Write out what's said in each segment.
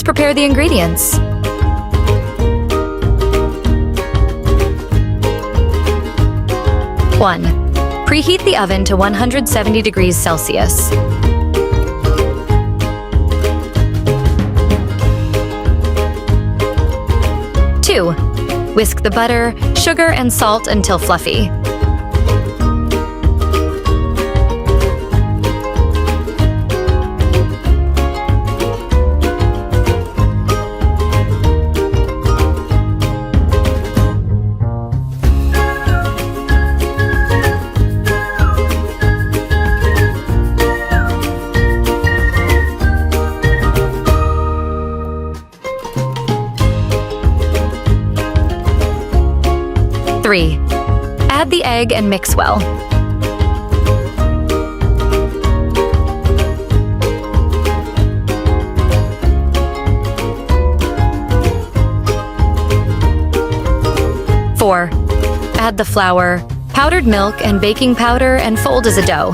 prepare the ingredients. One, preheat the oven to 170 degrees Celsius. 2, whisk the butter, sugar, and salt until fluffy. 3, add the egg and mix well. 4, add the flour, powdered milk, and baking powder and fold as a dough.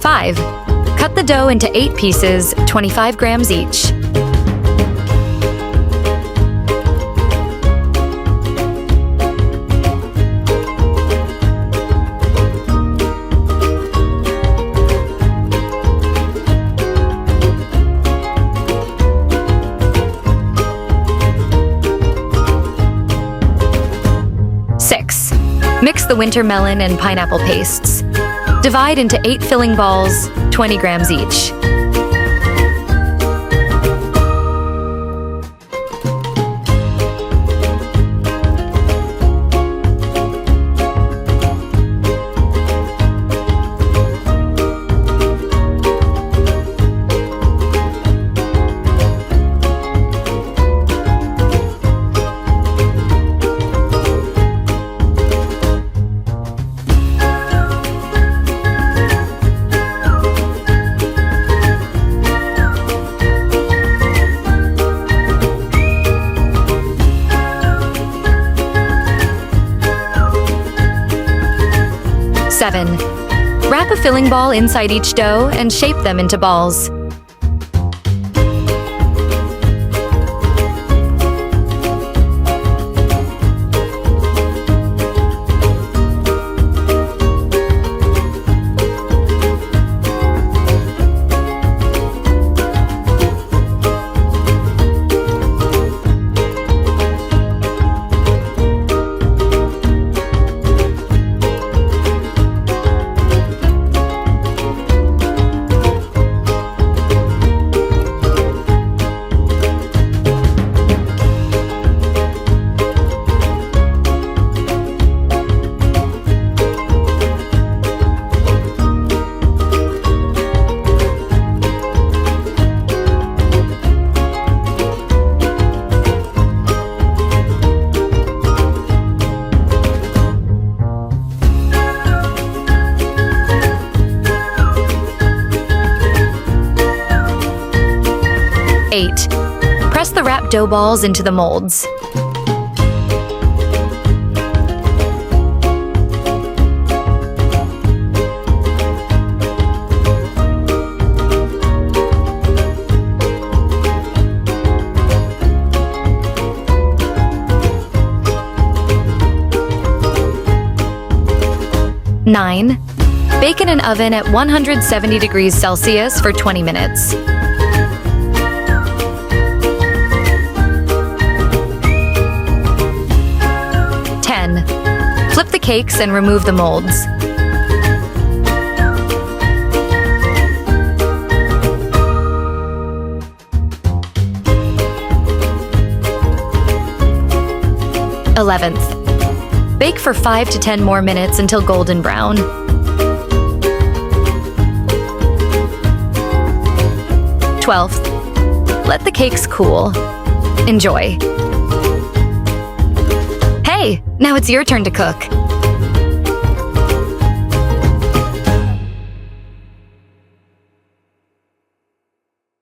5, cut the dough into 8 pieces, 25 grams each. 6, mix the winter melon and pineapple pastes. Divide into 8 filling balls, 20 grams each. 7, wrap a filling ball inside each dough and shape them into balls. 8, press the wrapped dough balls into the molds. 9, bake in an oven at 170 degrees Celsius for 20 minutes. 10, flip the cakes and remove the molds. 11th, Bake for 5 to 10 more minutes until golden brown. 12th, let the cakes cool. Enjoy. Hey, now it's your turn to cook.